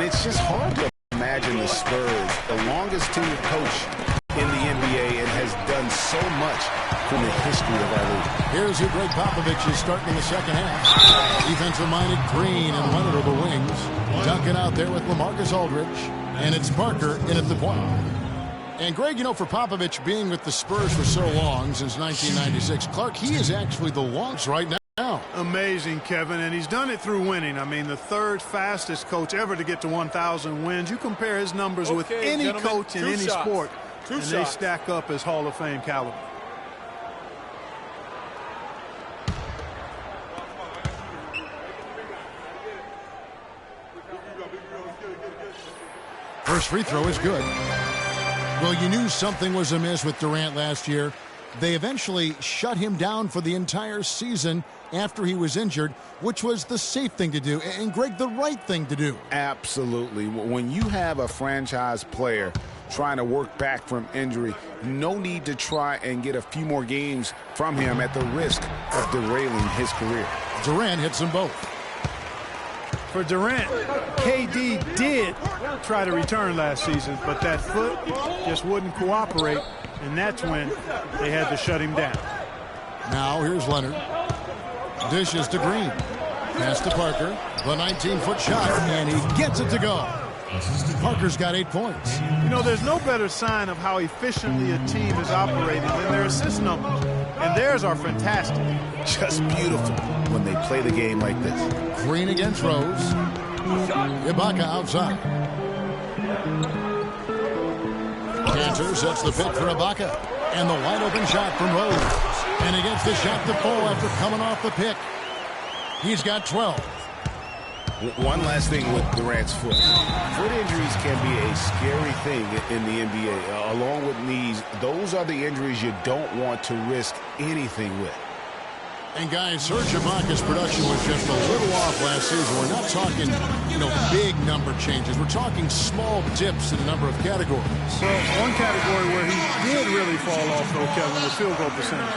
it's just hard to imagine the Spurs, the longest tenured coach in the NBA, and has done so much from the history of our league. Here's who Greg Popovich is starting in the second half. Defensive-minded Green and Leonard are the wings. Duncan out there with LaMarcus Aldridge. And it's Parker in at the point. And Greg, you know, for Popovich being with the Spurs for so long, since 1996, Clark, he is actually the longest right now. Amazing, Kevin, and he's done it through winning. I mean, the third fastest coach ever to get to 1,000 wins. You compare his numbers with any coach in any sport, and they stack up as Hall of Fame caliber. First free throw is good. Well, you knew something was amiss with Durant last year. They eventually shut him down for the entire season after he was injured, which was the safe thing to do, and Greg, the right thing to do. Absolutely. When you have a franchise player trying to work back from injury, no need to try and get a few more games from him at the risk of derailing his career. Durant hits them both. For Durant, KD did try to return last season, but that foot just wouldn't cooperate, and that's when they had to shut him down. Now here's Leonard. Dishes to Green. Pass to Parker. The 19-foot shot, and he gets it to go. Parker's got 8 points. You know, there's no better sign of how efficiently a team is operating than their assist numbers. And theirs are fantastic. Just beautiful when they play the game like this. Green against Rose. Ibaka outside. Cantor sets the pick for Ibaka. And the wide open shot from Rose. And he gets the shot to fall after coming off the pick. He's got 12. One last thing with Durant's foot. Foot injuries can be a scary thing in the NBA. Along with knees, those are the injuries you don't want to risk anything with. And guys, Serge Ibaka's production was just a little off last season. We're not talking, big number changes. We're talking small dips in a number of categories. Well, one category where he did really fall off, though, Kevin, was field goal percentage.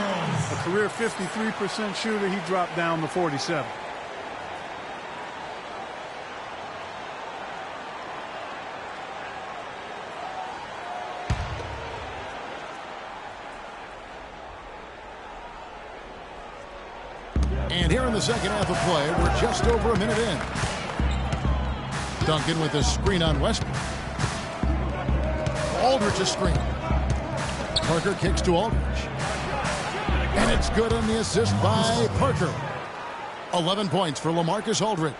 A career 53% shooter, he dropped down to 47. And here in the second half of play, we're just over a minute in. Duncan with a screen on Westbrook. Aldridge a screen. Parker kicks to Aldridge. And it's good on the assist by Parker. 11 points for LaMarcus Aldridge.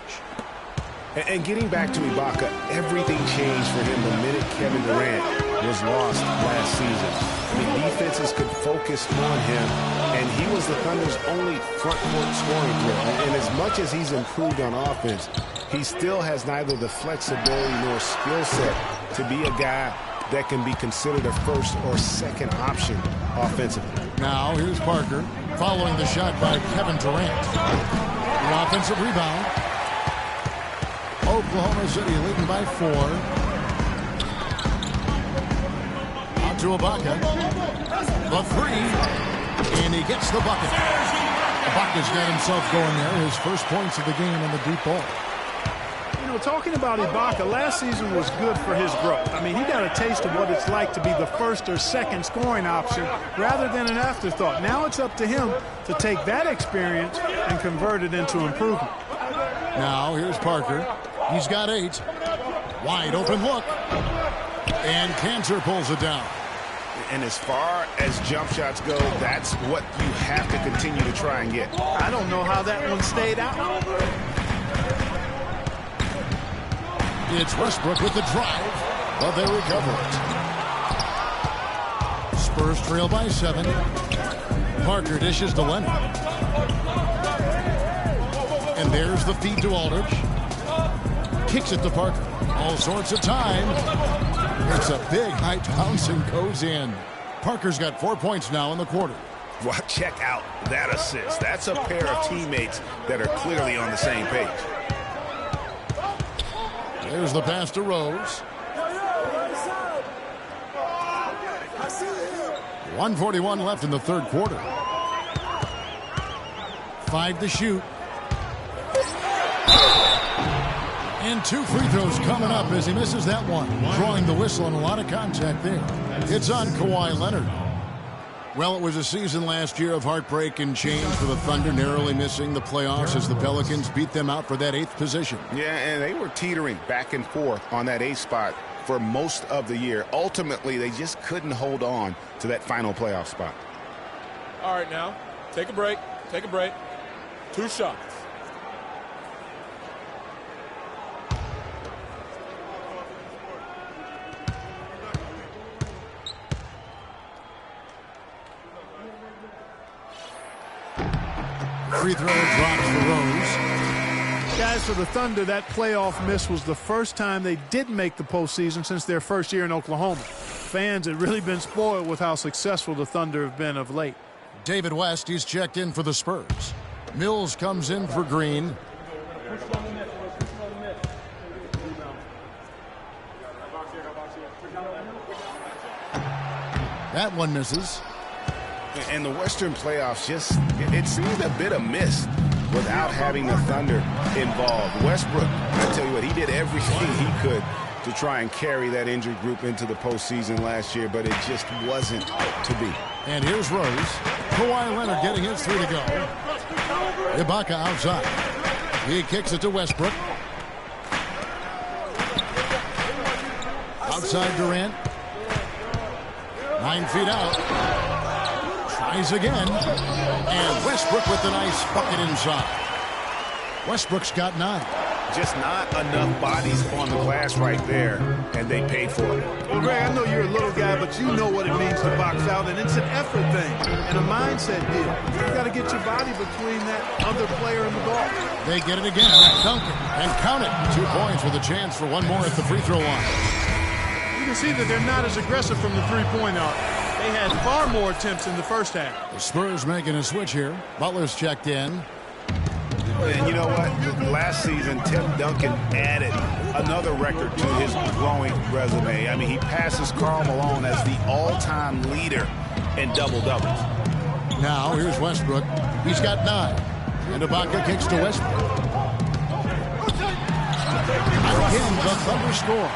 And getting back to Ibaka, everything changed for him the minute Kevin Durant was lost last season. The defenses could focus on him, and he was the Thunder's only front-court scoring threat. And as much as he's improved on offense, he still has neither the flexibility nor skill set to be a guy that can be considered a first or second option offensively. Now here's Parker following the shot by Kevin Durant. The offensive rebound. Oklahoma City leading by 4. Out to Ibaka. The 3. And he gets the bucket. Ibaka's got himself going there. His first points of the game on the deep ball. You know, talking about Ibaka, last season was good for his growth. I mean, he got a taste of what it's like to be the first or second scoring option rather than an afterthought. Now it's up to him to take that experience and convert it into improvement. Now here's Parker. He's got 8. Wide open look. And Cantor pulls it down. And as far as jump shots go, that's what you have to continue to try and get. I don't know how that one stayed out. It's Westbrook with the drive, but they recover it. Spurs trail by 7. Parker dishes to Leonard. And there's the feed to Aldridge. Kicks it to Parker. All sorts of time. It's a big high bounce and goes in. Parker's got 4 points now in the quarter. Well, check out that assist. That's a pair of teammates that are clearly on the same page. There's the pass to Rose. 1:41 left in the third quarter. 5 to shoot. And 2 free throws coming up as he misses that one. Drawing the whistle and a lot of contact there. It's on Kawhi Leonard. Well, it was a season last year of heartbreak and change for the Thunder, narrowly missing the playoffs as the Pelicans beat them out for that 8th position. Yeah, and they were teetering back and forth on that 8th spot for most of the year. Ultimately, they just couldn't hold on to that final playoff spot. All right, now, take a break. Take a break. 2 shots. Free throw drops for Rose. Guys, for the Thunder, that playoff miss was the first time they didn't make the postseason since their first year in Oklahoma. Fans had really been spoiled with how successful the Thunder have been of late. David West, he's checked in for the Spurs. Mills comes in for Green. That one misses. And the Western playoffs just, it seemed a bit of miss without having the Thunder involved. Westbrook, I tell you what, he did everything he could to try and carry that injured group into the postseason last year, but it just wasn't to be. And here's Rose. Kawhi Leonard getting his 3 to go. Ibaka outside. He kicks it to Westbrook. Outside Durant. 9 feet out. Tries again. And Westbrook with the nice bucket inside. Westbrook's got 9. Just not enough bodies on the glass right there, and they paid for it. Well, Greg, I know you're a little guy, but you know what it means to box out, and it's an effort thing and a mindset deal. You got to get your body between that other player and the ball. They get it again. Duncan. And count it. 2 points with a chance for one more at the free throw line. You can see that they're not as aggressive from the three-point arc. They had far more attempts in the first half. The Spurs making a switch here. Butler's checked in. And you know what? Last season, Tim Duncan added another record to his growing resume. I mean, he passes Karl Malone as the all-time leader in double-doubles. Now, here's Westbrook. He's got 9. And Ibaka kicks to Westbrook. Again, the Thunder score.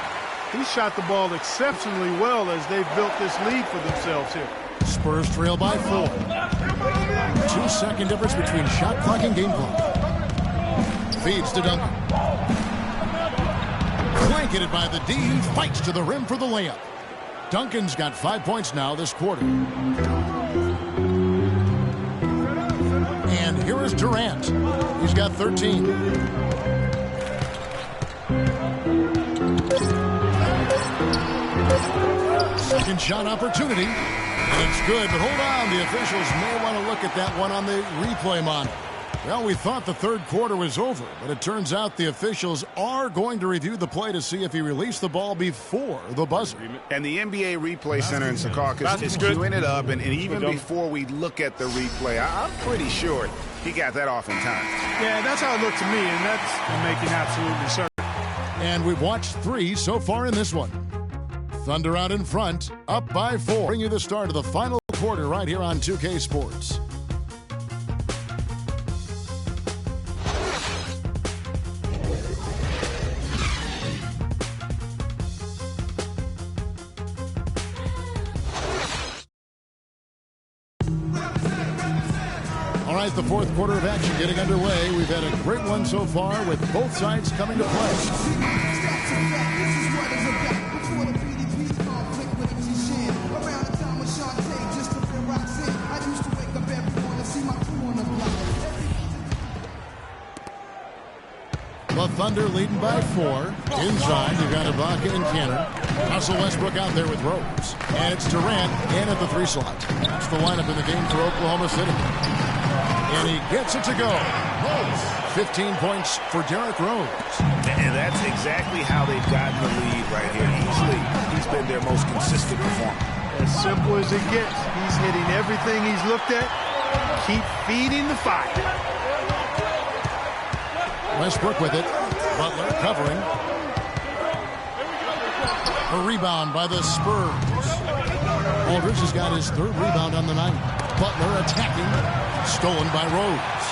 He shot the ball exceptionally well as they've built this lead for themselves here. Spurs trail by 4. 2-second difference between shot clock and game clock. Feeds to Duncan. Blanketed by the D. Fights to the rim for the layup. Duncan's got 5 points now this quarter. And here is Durant. He's got 13. Second shot opportunity. And it's good, but hold on. The officials may want to look at that one on the replay monitor. Well, we thought the third quarter was over, but it turns out the officials are going to review the play to see if he released the ball before the buzzer. And the NBA Replay Center in Secaucus is queuing it up, and even before we look at the replay, I'm pretty sure he got that off in time. Yeah, that's how it looked to me, and that's making absolutely certain. And we've watched 3 so far in this one. Thunder out in front, up by 4. Bring you the start of the final quarter right here on 2K Sports. All right, the fourth quarter of action getting underway. We've had a great one so far with both sides coming to play. The Thunder leading by 4. Inside, you've got Ibaka and Cannon. Russell Westbrook out there with Rose. And it's Durant in at the 3 slot. That's the lineup in the game for Oklahoma City. And he gets it to go. 15 points for Derrick Rose. And that's exactly how they've gotten the lead right here. Easily, he's been their most consistent performer. As simple as it gets. He's hitting everything he's looked at. Keep feeding the fire. Westbrook with it. Butler covering. A rebound by the Spurs. Aldridge has got his 3rd rebound on the night. Butler attacking. Stolen by Rose.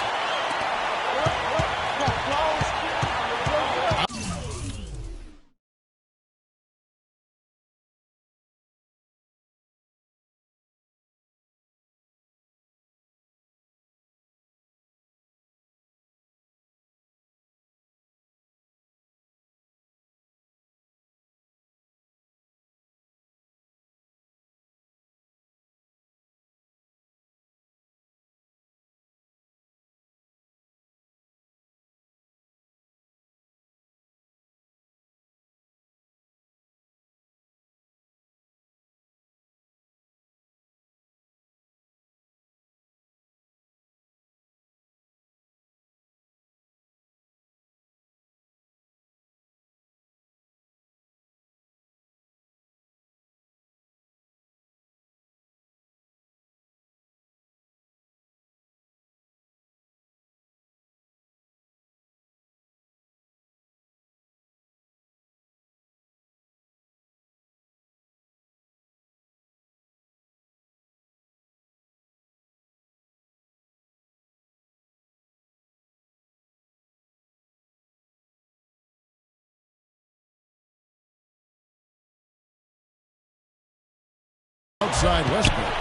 Outside Westbrook.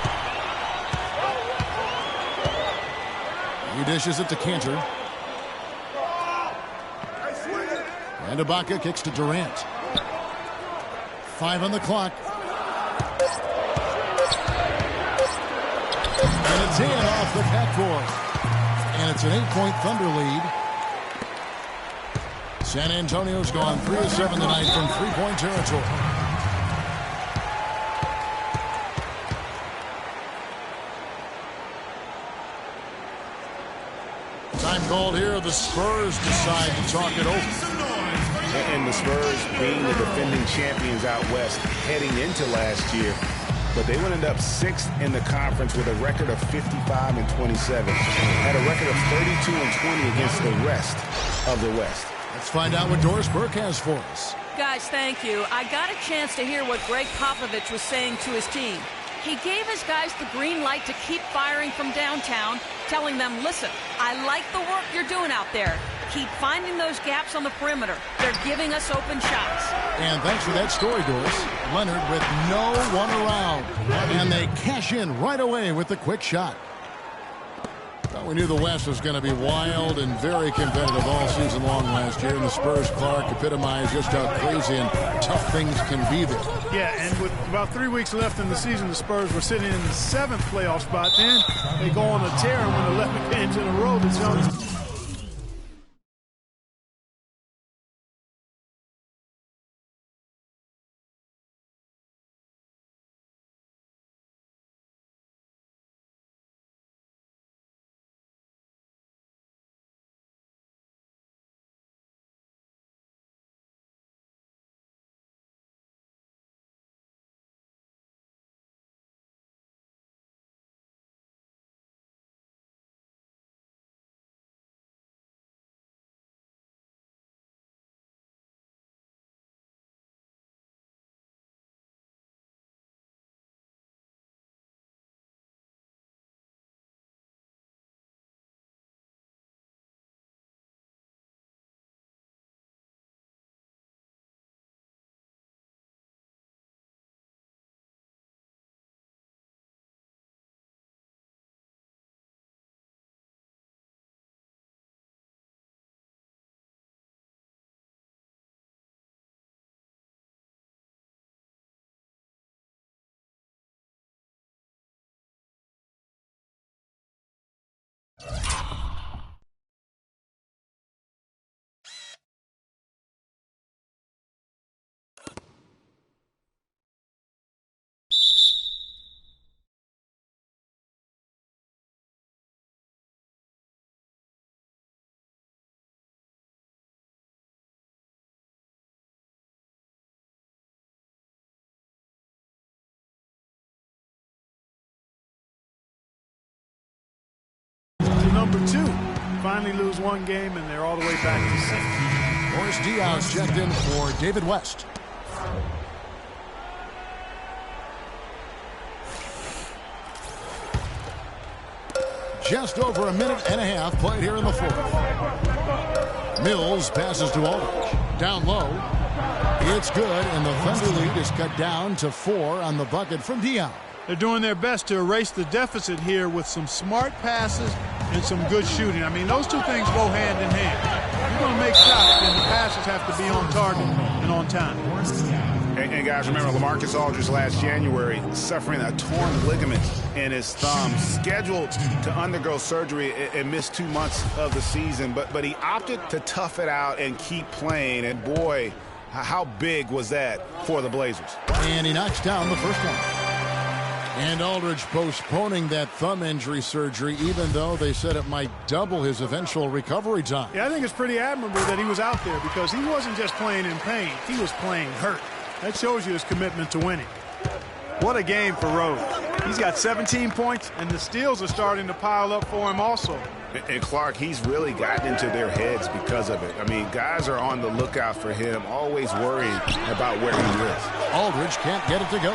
He dishes it to Cantor. And Ibaka kicks to Durant. 5 on the clock. And it's in off the backboard. And it's an 8-point Thunder lead. San Antonio's gone 3 of 7 tonight from 3-point territory. Time called here. The Spurs decide to talk it over. And the Spurs being the defending champions out west heading into last year. But they would end up 6th in the conference with a record of 55 and 27. Had a record of 32 and 20 against the rest of the West. Let's find out what Doris Burke has for us. Guys, thank you. I got a chance to hear what Greg Popovich was saying to his team. He gave his guys the green light to keep firing from downtown, telling them, listen, I like the work you're doing out there. Keep finding those gaps on the perimeter. They're giving us open shots. And thanks for that story, Doris. Leonard with no one around. And they cash in right away with the quick shot. Well, we knew the West was going to be wild and very competitive all season long last year. And the Spurs, Clark, epitomized just how crazy and tough things can be there. Yeah, and with about 3 weeks left in the season, the Spurs were sitting in the 7th playoff spot. Then they go on a tear and win 11 games in a row. That's young. Number 2 finally lose one game, and they're all the way back to 6th. Boris Diaz checked in for David West. Just over a minute and a half played here in the 4th. Mills passes to Aldridge. Down low. It's good, and the Thunder lead is cut down to 4 on the bucket from Diaz. They're doing their best to erase the deficit here with some smart passes and some good shooting. I mean, those two things go hand in hand. You're going to make shots, then the passes have to be on target and on time. And guys, remember, LaMarcus Aldridge last January suffering a torn ligament in his thumb, scheduled to undergo surgery and miss 2 months of the season. But he opted to tough it out and keep playing. And boy, how big was that for the Blazers? And he knocks down the first one. And Aldridge postponing that thumb injury surgery, even though they said it might double his eventual recovery time. Yeah, I think it's pretty admirable that he was out there because he wasn't just playing in pain. He was playing hurt. That shows you his commitment to winning. What a game for Rose. He's got 17 points, and the steals are starting to pile up for him also. And Clark, he's really gotten into their heads because of it. I mean, guys are on the lookout for him, always worrying about where he is. Aldridge can't get it to go.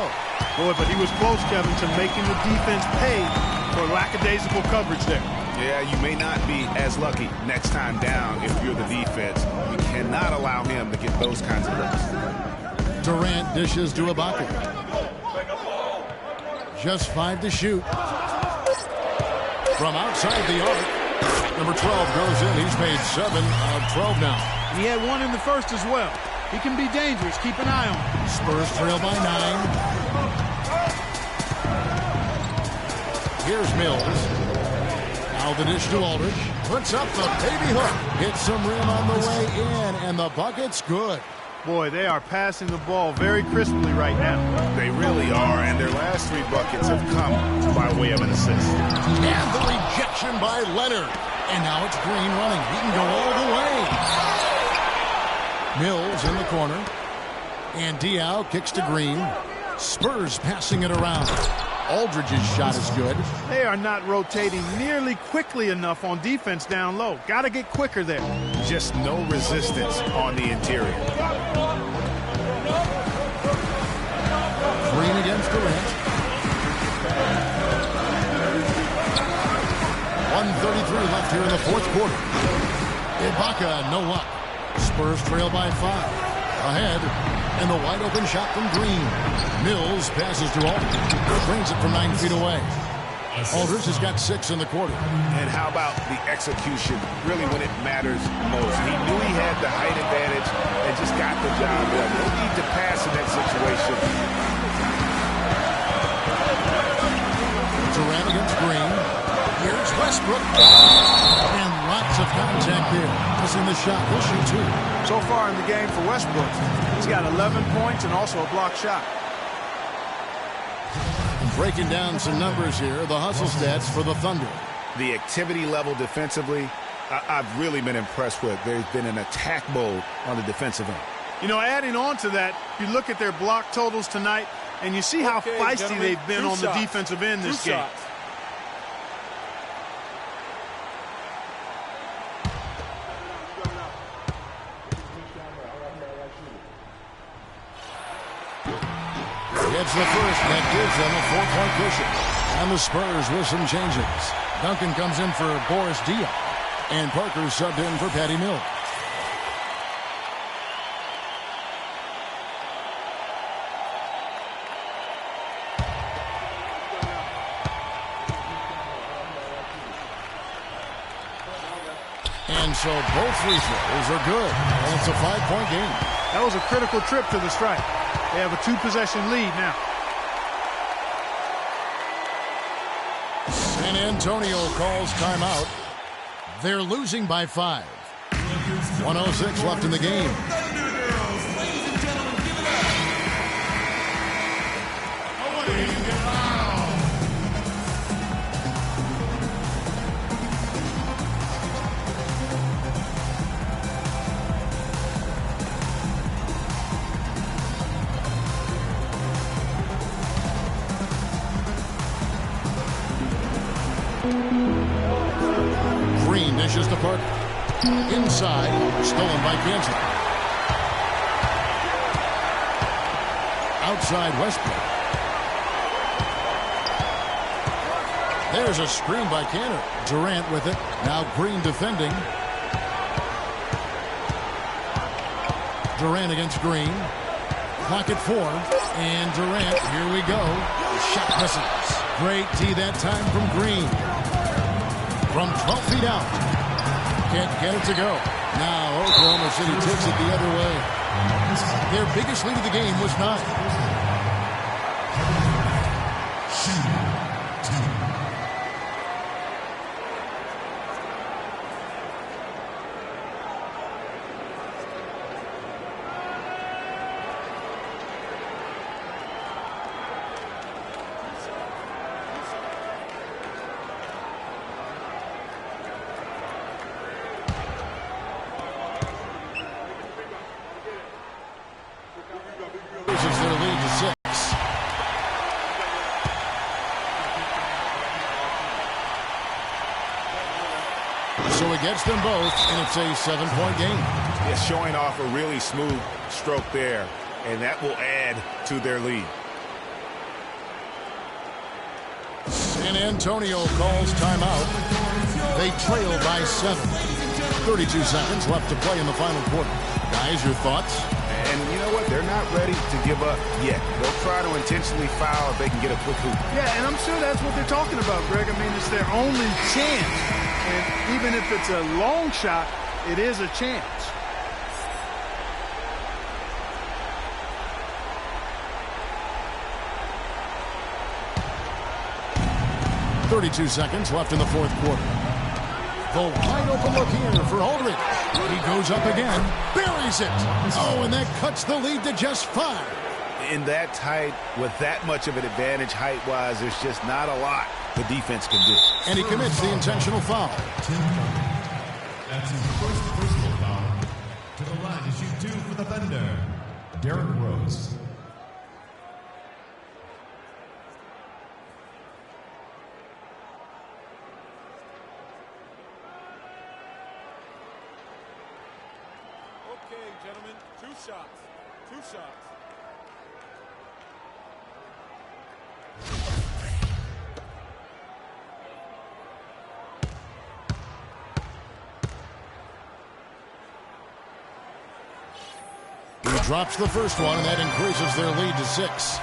Boy, but he was close, Kevin, to making the defense pay for lackadaisical coverage there. Yeah, you may not be as lucky next time down if you're the defense. You cannot allow him to get those kinds of looks. Durant dishes to Ibaka. Just 5 to shoot. From outside the arc, number 12 goes in. He's made 7 of 12 now. He had 1 in the first as well. He can be dangerous. Keep an eye on him. Spurs trail by 9. Here's Mills. Now the dish to Aldridge. Puts up the baby hook. Hits some rim on the way in, and the bucket's good. Boy, they are passing the ball very crisply right now. They really are, and their last 3 buckets have come by way of an assist. And the rejection by Leonard. And now it's Green running. He can go all the way. Mills in the corner. And Diao kicks to Green. Spurs passing it around. Aldridge's shot is good. They are not rotating nearly quickly enough on defense down low. Got to get quicker there. Just no resistance on the interior. Green against Durant. 1:33 left here in the fourth quarter. Ibaka, no luck. Spurs trail by 5. Ahead, and the wide open shot from Green. Mills passes to Aldridge. Brings it from 9 feet away. Aldridge has got 6 in the quarter. And how about the execution, really when it matters most? He knew he had the height advantage and just got the job done. No need to pass in that situation. Durant against Green. Here's Westbrook. And lots of contact there. Missing the shot. He'll shoot 2. So far in the game for Westbrook, he's got 11 points and also a block shot. Breaking down some numbers here, the hustle stats for the Thunder. The activity level defensively, I've really been impressed with. There's been an attack mode on the defensive end. You know, adding on to that, you look at their block totals tonight, and you see how feisty they've been on the defensive end this game. Gets the first, and that gives them a 4-point cushion. And the Spurs with some changes. Duncan comes in for Boris Diaw, and Parker subbed in for Patty Mills. And so both free throws are good, and it's a 5-point game. That was a critical trip to the stripe. They have a 2-possession lead now. San Antonio calls timeout. They're losing by 5. 1:06 left in the game. Green dishes to Parker. Inside, stolen by Kansas. Outside Westbrook. There's a screen by Canner. Durant with it. Now Green defending. Durant against Green. Pocket 4. And Durant, here we go. Shot misses. Great D that time from Green. From 12 feet out. Can't get it to go. Now Oklahoma City takes it the other way. Their biggest lead of the game was 9. Raises their lead to 6. So it gets them both, and it's a 7-point game. It's showing off a really smooth stroke there, and that will add to their lead. San Antonio calls timeout. They trail by 7. 32 seconds left to play in the final quarter. Guys, your thoughts? and you know what? They're not ready to give up yet. They'll try to intentionally foul if they can get a quick hoop. Yeah, and I'm sure that's what they're talking about, Greg. I mean, it's their only chance. And even if it's a long shot, it is a chance. 32 seconds left in the fourth quarter. The wide open look here for Aldridge. He goes up again, buries it. Oh, and that cuts the lead to just 5. In that tight, with that much of an advantage height-wise, there's just not a lot the defense can do. And he commits the intentional foul. That's his first personal foul. To the line to shoot 2 for the Thunder, DRose. Okay, gentlemen, 2 shots. 2 shots. He drops the first one, and that increases their lead to 6.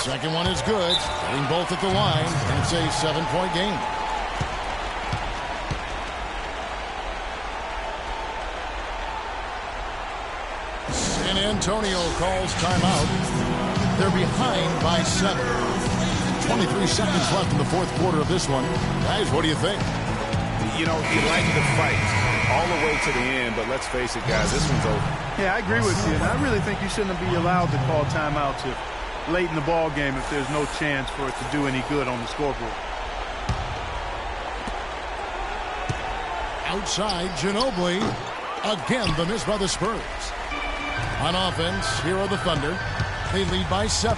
Second one is good. Getting both at the line, and it's a 7-point game. San Antonio calls timeout. They're behind by 7. 23 seconds left in the fourth quarter of this one. Guys, what do you think? You know, you like the fight all the way to the end, but let's face it, guys, this one's over. Yeah, I agree with you. And I really think you shouldn't be allowed to call timeouts late in the ball game if there's no chance for it to do any good on the scoreboard. Outside, Ginobili. Again, the miss by the Spurs. On offense, here are the Thunder. They lead by 7.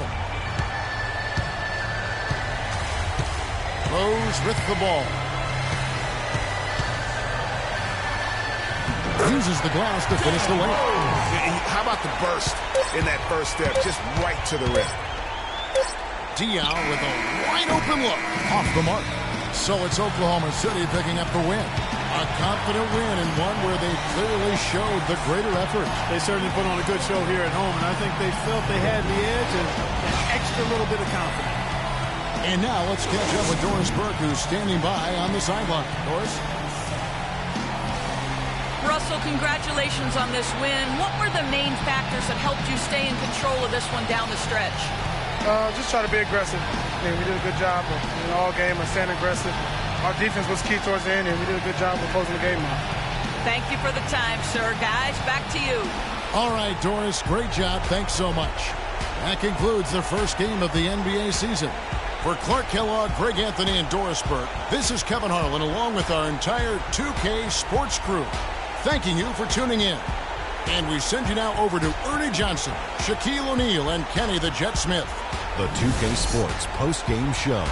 Rose with the ball. Uses the glass to finish the layup. How about the burst in that first step, just right to the rim? Diaw with a wide open look. Off the mark. So it's Oklahoma City picking up the win. A confident win, and one where they clearly showed the greater effort. They certainly put on a good show here at home, and I think they felt they had the edge and an extra little bit of confidence. And now let's catch up with Doris Burke, who's standing by on the sideline. Doris? Russell, congratulations on this win. What were the main factors that helped you stay in control of this one down the stretch? Just try to be aggressive. I mean, we did a good job all game of staying aggressive. Our defense was key towards the end, and we did a good job of closing the game out. Thank you for the time, sir. Guys, back to you. All right, Doris, great job. Thanks so much. That concludes the first game of the NBA season. For Clark Kellogg, Greg Anthony, and Doris Burke, this is Kevin Harlan along with our entire 2K Sports crew, thanking you for tuning in. And we send you now over to Ernie Johnson, Shaquille O'Neal, and Kenny the Jet Smith. The 2K Sports post-game show.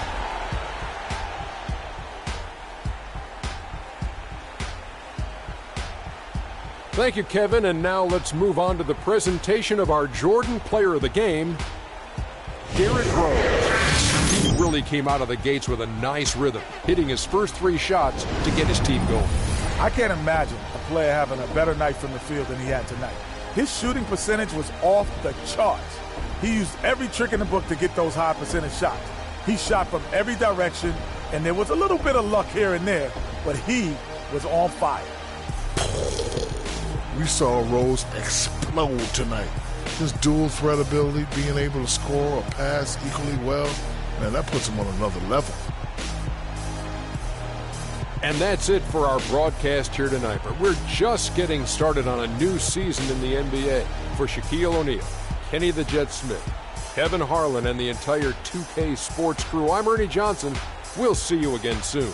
Thank you, Kevin. And now let's move on to the presentation of our Jordan Player of the Game, DRose. He really came out of the gates with a nice rhythm, hitting his first 3 shots to get his team going. I can't imagine a player having a better night from the field than he had tonight. His shooting percentage was off the charts. He used every trick in the book to get those high percentage shots. He shot from every direction, and there was a little bit of luck here and there, but he was on fire. We saw Rose explode tonight. His dual threat ability, being able to score or pass equally well, man, that puts him on another level. And that's it for our broadcast here tonight. But we're just getting started on a new season in the NBA. For Shaquille O'Neal, Kenny the Jet Smith, Kevin Harlan, and the entire 2K Sports crew, I'm Ernie Johnson. We'll see you again soon.